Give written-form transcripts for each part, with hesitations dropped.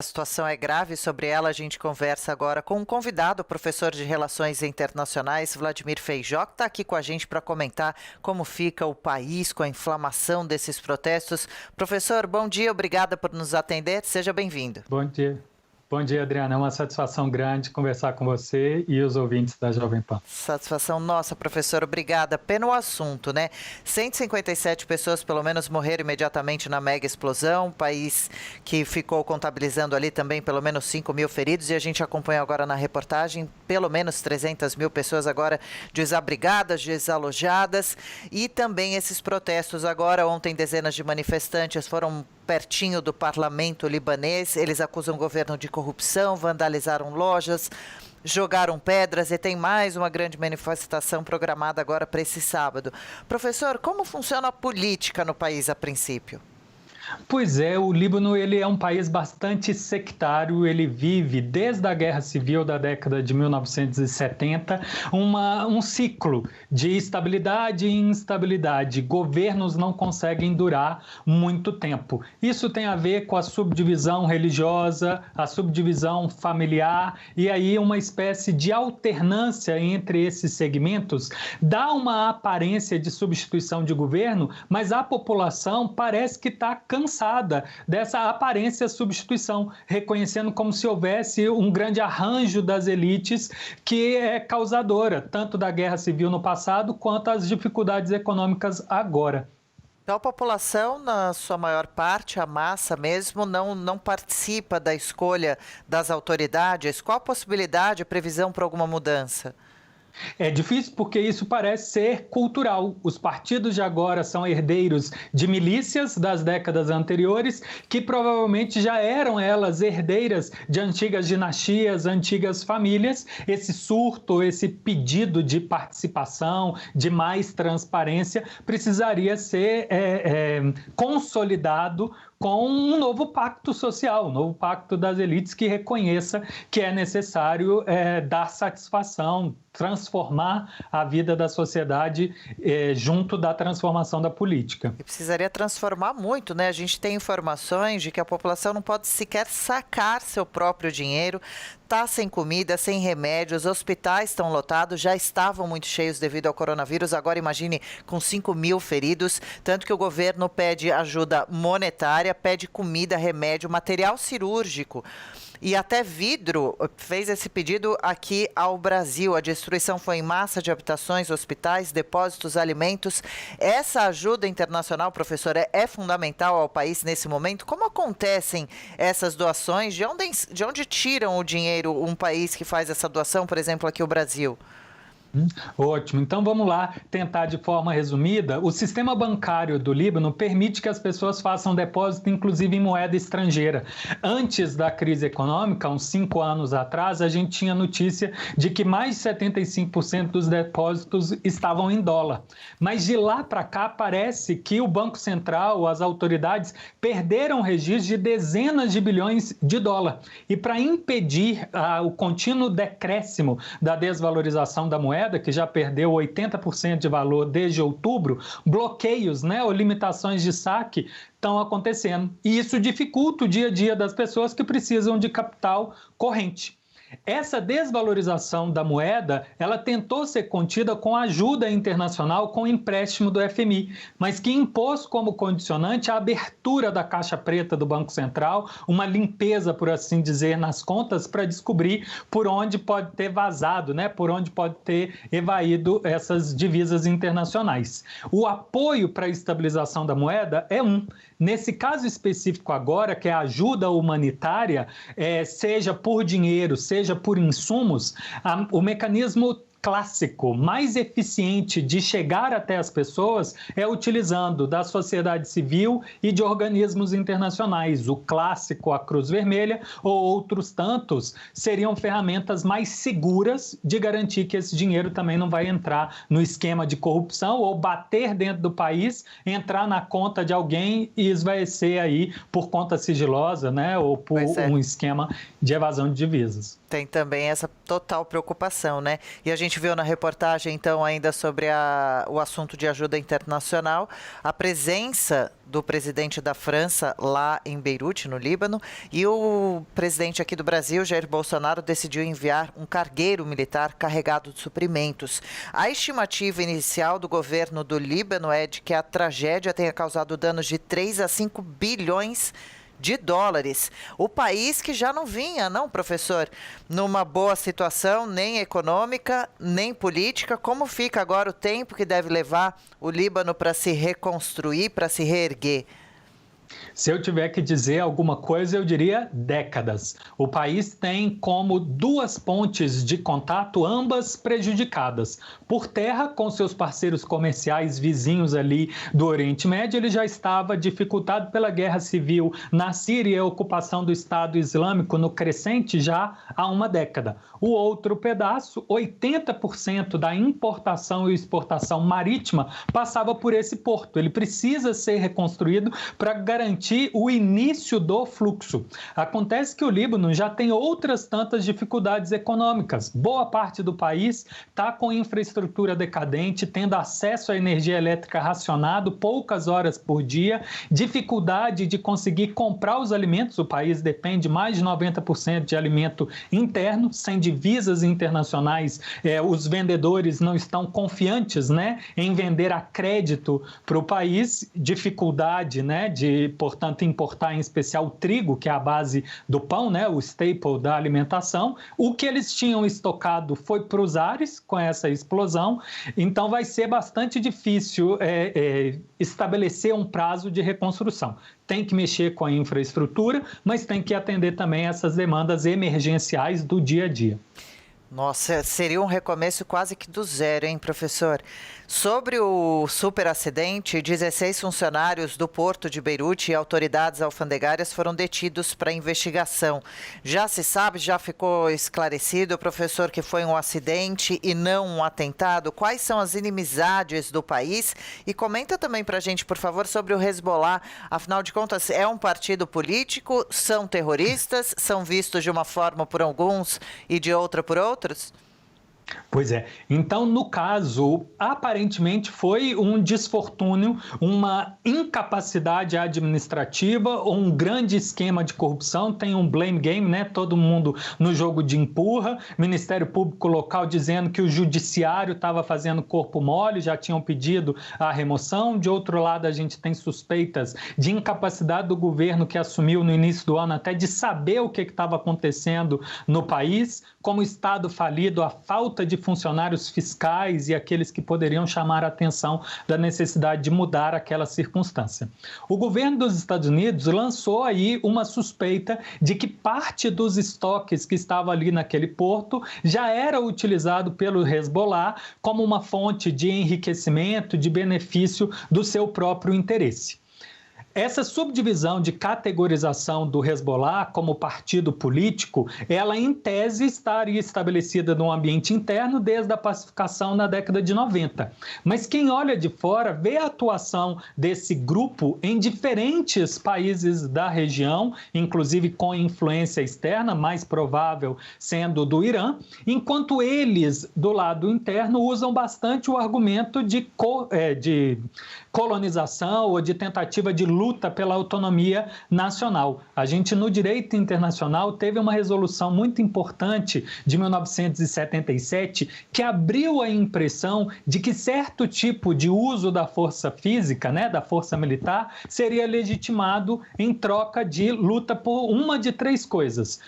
A situação é grave, sobre ela a gente conversa agora com um convidado, o professor de Relações Internacionais, Vladimir Feijó, que está aqui com a gente para comentar como fica o país com a inflamação desses protestos. Professor, bom dia, obrigada por nos atender, seja bem-vindo. Bom dia. Bom dia, Adriana. É uma satisfação grande conversar com você e os ouvintes da Jovem Pan. Satisfação nossa, professor. Obrigada. Pena o assunto, né? 157 pessoas, pelo menos, morreram imediatamente na mega explosão. País que ficou contabilizando ali também pelo menos 5 mil feridos. E a gente acompanha agora na reportagem pelo menos 300 mil pessoas agora desabrigadas, desalojadas. E também esses protestos agora. Ontem, dezenas de manifestantes foram pertinho do parlamento libanês. Eles acusam o governo de corrupção, vandalizaram lojas, jogaram pedras e tem mais uma grande manifestação programada agora para esse sábado. Professor, como funciona a política no país a princípio? Pois é, o Líbano ele é um país bastante sectário, ele vive desde a Guerra Civil da década de 1970 um ciclo de estabilidade e instabilidade. Governos não conseguem durar muito tempo. Isso tem a ver com a subdivisão religiosa, a subdivisão familiar e aí uma espécie de alternância entre esses segmentos dá uma aparência de substituição de governo, mas a população parece que está cansada dessa aparência substituição, reconhecendo como se houvesse um grande arranjo das elites que é causadora tanto da guerra civil no passado quanto as dificuldades econômicas agora. Então a população, na sua maior parte, a massa mesmo, não participa da escolha das autoridades. Qual a possibilidade, a previsão para alguma mudança? É difícil porque isso parece ser cultural. Os partidos de agora são herdeiros de milícias das décadas anteriores, que provavelmente já eram elas herdeiras de antigas dinastias, antigas famílias. Esse surto, esse pedido de participação, de mais transparência, precisaria ser consolidado com um novo pacto social, um novo pacto das elites que reconheça que é necessário dar satisfação, transformar a vida da sociedade junto da transformação da política. E precisaria transformar muito, né? A gente tem informações de que a população não pode sequer sacar seu próprio dinheiro, está sem comida, sem remédios, hospitais estão lotados, já estavam muito cheios devido ao coronavírus, agora imagine com 5 mil feridos, tanto que o governo pede ajuda monetária, pede comida, remédio, material cirúrgico. E até vidro fez esse pedido aqui ao Brasil. A destruição foi em massa de habitações, hospitais, depósitos, alimentos. Essa ajuda internacional, professor, é fundamental ao país nesse momento? Como acontecem essas doações? De onde tiram o dinheiro um país que faz essa doação, por exemplo, aqui o Brasil? Ótimo, então vamos lá tentar de forma resumida. O sistema bancário do Líbano permite que as pessoas façam depósito inclusive em moeda estrangeira. Antes da crise econômica, uns 5 anos atrás, a gente tinha notícia de que mais de 75% dos depósitos estavam em dólar. Mas de lá para cá parece que o Banco Central, as autoridades perderam o registro de dezenas de bilhões de dólar. E para impedir o contínuo decréscimo da desvalorização da moeda, que já perdeu 80% de valor desde outubro, bloqueios, ou limitações de saque estão acontecendo. E isso dificulta o dia a dia das pessoas que precisam de capital corrente. Essa desvalorização da moeda, ela tentou ser contida com ajuda internacional, com empréstimo do FMI, mas que impôs como condicionante a abertura da caixa preta do Banco Central, uma limpeza, por assim dizer, nas contas para descobrir por onde pode ter vazado, por onde pode ter evaído essas divisas internacionais. O apoio para a estabilização da moeda é Nesse caso específico agora, que é a ajuda humanitária, seja por dinheiro, seja por insumos, o mecanismo clássico, mais eficiente de chegar até as pessoas é utilizando da sociedade civil e de organismos internacionais. O clássico, a Cruz Vermelha ou outros tantos seriam ferramentas mais seguras de garantir que esse dinheiro também não vai entrar no esquema de corrupção ou bater dentro do país, entrar na conta de alguém e esvaecer aí por conta sigilosa, ou por um esquema de evasão de divisas. Tem também essa total preocupação, E a gente gente viu na reportagem, então, ainda sobre o assunto de ajuda internacional, a presença do presidente da França lá em Beirute, no Líbano, e o presidente aqui do Brasil, Jair Bolsonaro, decidiu enviar um cargueiro militar carregado de suprimentos. A estimativa inicial do governo do Líbano é de que a tragédia tenha causado danos de 3 a 5 bilhões de dólares. O país que já não vinha, não, professor, numa boa situação, nem econômica, nem política. Como fica agora o tempo que deve levar o Líbano para se reconstruir, para se reerguer? Se eu tiver que dizer alguma coisa, eu diria décadas. O país tem como 2 pontes de contato, ambas prejudicadas. Por terra, com seus parceiros comerciais vizinhos ali do Oriente Médio, ele já estava dificultado pela guerra civil na Síria e a ocupação do Estado Islâmico no crescente já há uma década. O outro pedaço, 80% da importação e exportação marítima passava por esse porto. Ele precisa ser reconstruído para garantir o início do fluxo. Acontece que o Líbano já tem outras tantas dificuldades econômicas. Boa parte do país está com infraestrutura decadente, tendo acesso à energia elétrica racionado, poucas horas por dia, dificuldade de conseguir comprar os alimentos. O país depende mais de 90% de alimento interno, sem divisas internacionais. Os vendedores não estão confiantes, né, em vender a crédito para o país, dificuldade, né, de, portanto, importar em especial o trigo, que é a base do pão, né, o staple da alimentação. O que eles tinham estocado foi para os ares com essa explosão, então vai ser bastante difícil estabelecer um prazo de reconstrução. Tem que mexer com a infraestrutura, mas tem que atender também essas demandas emergenciais do dia a dia. Nossa, seria um recomeço quase que do zero, hein, professor? Sobre o superacidente, 16 funcionários do Porto de Beirute e autoridades alfandegárias foram detidos para investigação. Já se sabe, já ficou esclarecido, professor, que foi um acidente e não um atentado? Quais são as inimizades do país? E comenta também para a gente, por favor, sobre o Hezbollah. Afinal de contas, é um partido político? São terroristas? São vistos de uma forma por alguns e de outra por outros? Pois é. Então, no caso, aparentemente foi um desfortúnio, uma incapacidade administrativa ou um grande esquema de corrupção. Tem um blame game, né? Todo mundo no jogo de empurra. Ministério Público local dizendo que o judiciário estava fazendo corpo mole, já tinham pedido a remoção. De outro lado, a gente tem suspeitas de incapacidade do governo que assumiu no início do ano até de saber o que estava acontecendo no país. Como Estado falido, a falta de funcionários fiscais e aqueles que poderiam chamar a atenção da necessidade de mudar aquela circunstância. O governo dos Estados Unidos lançou aí uma suspeita de que parte dos estoques que estavam ali naquele porto já era utilizado pelo Hezbollah como uma fonte de enriquecimento, de benefício do seu próprio interesse. Essa subdivisão de categorização do Hezbollah como partido político, ela em tese estaria estabelecida no ambiente interno desde a pacificação na década de 90. Mas quem olha de fora vê a atuação desse grupo em diferentes países da região, inclusive com influência externa, mais provável sendo do Irã, enquanto eles, do lado interno, usam bastante o argumento de colonização ou de tentativa de luta pela autonomia nacional. A gente, no direito internacional, teve uma resolução muito importante de 1977 que abriu a impressão de que certo tipo de uso da força física, né, da força militar, seria legitimado em troca de luta por uma de 3 coisas: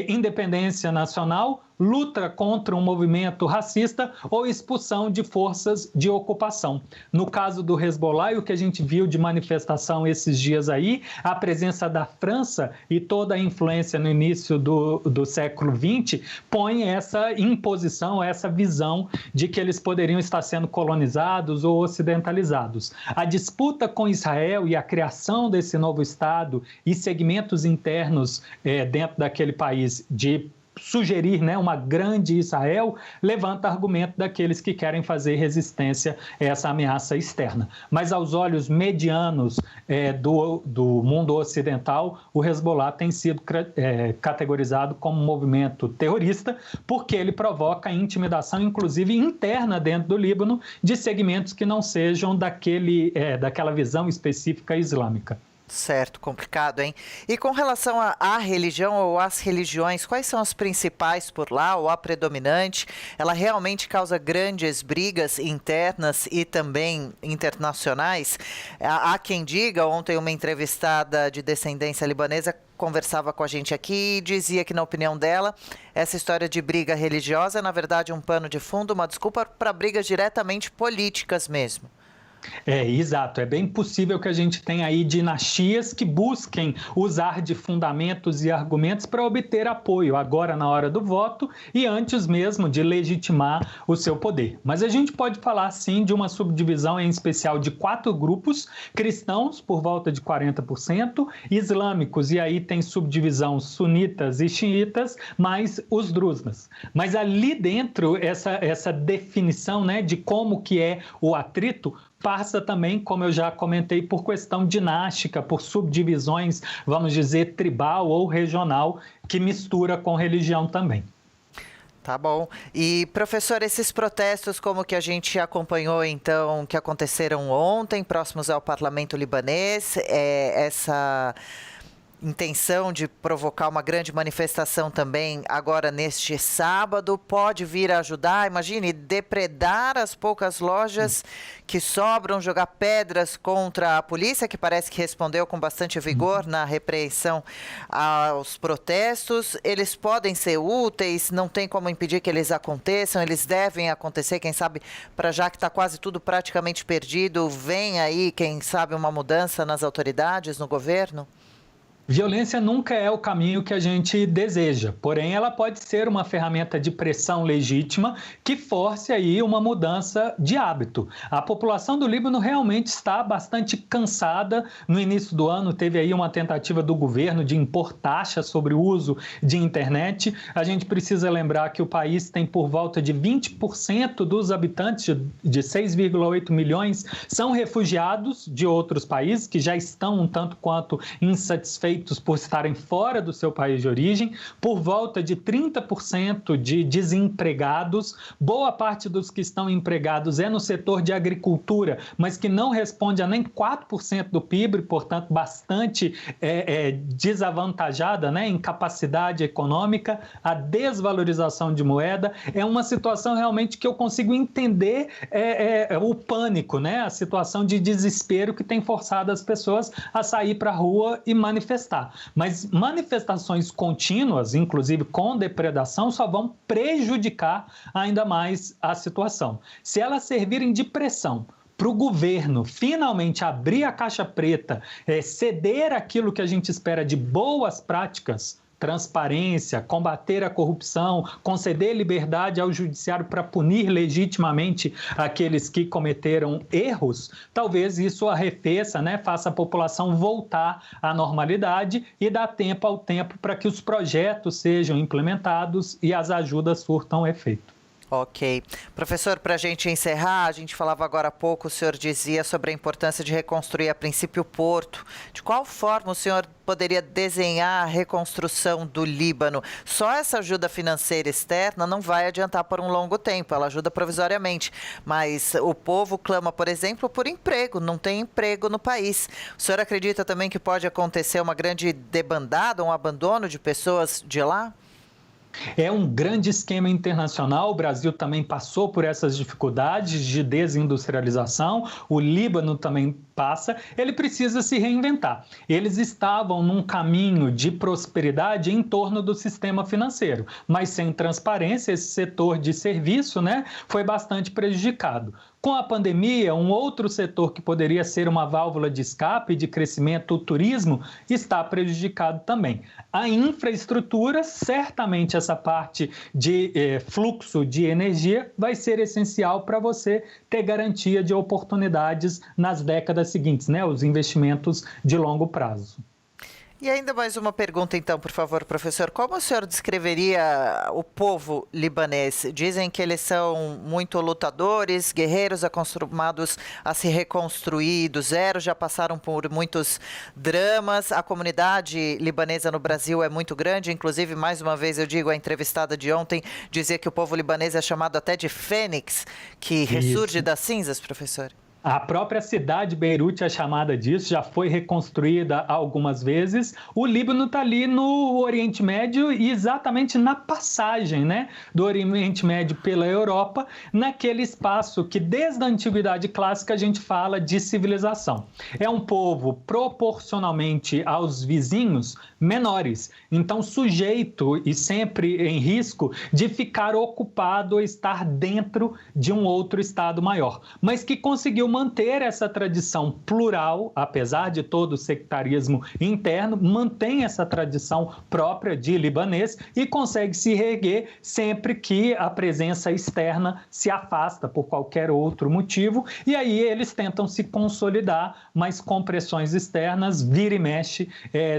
independência nacional, luta contra um movimento racista ou expulsão de forças de ocupação. No caso do Hezbollah, e o que a gente viu de manifestação esses dias aí, a presença da França e toda a influência no início do século XX põe essa imposição, essa visão de que eles poderiam estar sendo colonizados ou ocidentalizados. A disputa com Israel e a criação desse novo Estado e segmentos internos dentro daquele país de sugerir, né, uma grande Israel, levanta argumento daqueles que querem fazer resistência a essa ameaça externa. Mas aos olhos medianos do mundo ocidental, o Hezbollah tem sido categorizado como um movimento terrorista, porque ele provoca intimidação, inclusive interna dentro do Líbano, de segmentos que não sejam daquela visão específica islâmica. Certo, complicado, hein? E com relação à religião ou às religiões, quais são as principais por lá, ou a predominante? Ela realmente causa grandes brigas internas e também internacionais? Há quem diga, ontem uma entrevistada de descendência libanesa conversava com a gente aqui e dizia que, na opinião dela, essa história de briga religiosa é, na verdade, um pano de fundo, uma desculpa para brigas diretamente políticas mesmo. Exato. É bem possível que a gente tenha aí dinastias que busquem usar de fundamentos e argumentos para obter apoio, agora na hora do voto e antes mesmo de legitimar o seu poder. Mas a gente pode falar, sim, de uma subdivisão em especial de 4 grupos: cristãos, por volta de 40%, islâmicos, e aí tem subdivisão sunitas e xiitas, mais os druznas. Mas ali dentro, essa definição, né, de como que é o atrito, passa também, como eu já comentei, por questão dinástica, por subdivisões, vamos dizer, tribal ou regional, que mistura com religião também. Tá bom. E, professor, esses protestos, como que a gente acompanhou, então, que aconteceram ontem, próximos ao parlamento libanês, essa intenção de provocar uma grande manifestação também agora neste sábado, pode vir a ajudar, imagine, depredar as poucas lojas que sobram, jogar pedras contra a polícia, que parece que respondeu com bastante vigor na repreensão aos protestos. Eles podem ser úteis, não tem como impedir que eles aconteçam, eles devem acontecer, quem sabe, para já que está quase tudo praticamente perdido, vem aí, quem sabe, uma mudança nas autoridades, no governo? Violência nunca é o caminho que a gente deseja, porém ela pode ser uma ferramenta de pressão legítima que force aí uma mudança de hábito. A população do Líbano realmente está bastante cansada. No início do ano teve aí uma tentativa do governo de impor taxas sobre o uso de internet. A gente precisa lembrar que o país tem por volta de 20% dos habitantes, de 6,8 milhões, são refugiados de outros países que já estão um tanto quanto insatisfeitos por estarem fora do seu país de origem, por volta de 30% de desempregados. Boa parte dos que estão empregados é no setor de agricultura, mas que não responde a nem 4% do PIB, portanto, bastante desavantajada, né, em capacidade econômica. A desvalorização de moeda é uma situação realmente que eu consigo entender o pânico, né, a situação de desespero que tem forçado as pessoas a sair para a rua e manifestar. Mas manifestações contínuas, inclusive com depredação, só vão prejudicar ainda mais a situação. Se elas servirem de pressão para o governo finalmente abrir a caixa preta, ceder aquilo que a gente espera de boas práticas, transparência, combater a corrupção, conceder liberdade ao judiciário para punir legitimamente aqueles que cometeram erros, talvez isso arrefeça, né, faça a população voltar à normalidade e dá tempo ao tempo para que os projetos sejam implementados e as ajudas surtam efeito. Ok. Professor, para a gente encerrar, a gente falava agora há pouco, o senhor dizia sobre a importância de reconstruir a princípio o porto. De qual forma o senhor poderia desenhar a reconstrução do Líbano? Só essa ajuda financeira externa não vai adiantar por um longo tempo, ela ajuda provisoriamente. Mas o povo clama, por exemplo, por emprego, não tem emprego no país. O senhor acredita também que pode acontecer uma grande debandada, um abandono de pessoas de lá? É um grande esquema internacional. O Brasil também passou por essas dificuldades de desindustrialização. O Líbano também passa. Ele precisa se reinventar. Eles estavam num caminho de prosperidade em torno do sistema financeiro, mas sem transparência, esse setor de serviço, né, foi bastante prejudicado. Com a pandemia, um outro setor que poderia ser uma válvula de escape de crescimento, o turismo, está prejudicado também. A infraestrutura, certamente essa parte de fluxo de energia vai ser essencial para você ter garantia de oportunidades nas décadas seguintes, né? Os investimentos de longo prazo. E ainda mais uma pergunta, então, por favor, professor. Como o senhor descreveria o povo libanês? Dizem que eles são muito lutadores, guerreiros, acostumados a se reconstruir do zero, já passaram por muitos dramas. A comunidade libanesa no Brasil é muito grande, inclusive, mais uma vez, eu digo, a entrevistada de ontem dizia que o povo libanês é chamado até de fênix, que ressurge das cinzas, professor. A própria cidade de Beirute é chamada disso, já foi reconstruída algumas vezes. O Líbano está ali no Oriente Médio e exatamente na passagem, né, do Oriente Médio pela Europa, naquele espaço que desde a Antiguidade Clássica a gente fala de civilização. É um povo proporcionalmente aos vizinhos menores, então sujeito e sempre em risco de ficar ocupado ou estar dentro de um outro estado maior, mas que conseguiu manter essa tradição plural, apesar de todo o sectarismo interno, mantém essa tradição própria de libanês e consegue se reerguer sempre que a presença externa se afasta por qualquer outro motivo, e aí eles tentam se consolidar, mas com pressões externas, vira e mexe,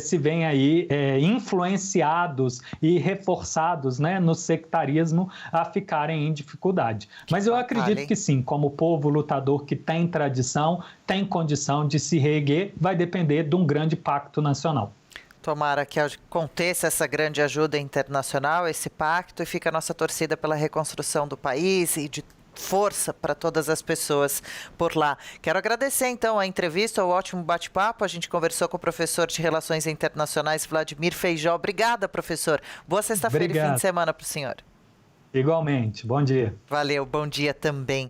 se vem aí influenciados e reforçados, né, no sectarismo a ficarem em dificuldade. Mas eu acredito que sim, como povo lutador que tem tradição, tem condição de se reerguer, vai depender de um grande pacto nacional. Tomara que aconteça essa grande ajuda internacional, esse pacto, e fica a nossa torcida pela reconstrução do país e de força para todas as pessoas por lá. Quero agradecer, então, a entrevista, o ótimo bate-papo. A gente conversou com o professor de Relações Internacionais, Vladimir Feijó. Obrigada, professor. Boa sexta-feira e fim de semana para o senhor. Igualmente. Bom dia. Valeu, bom dia também.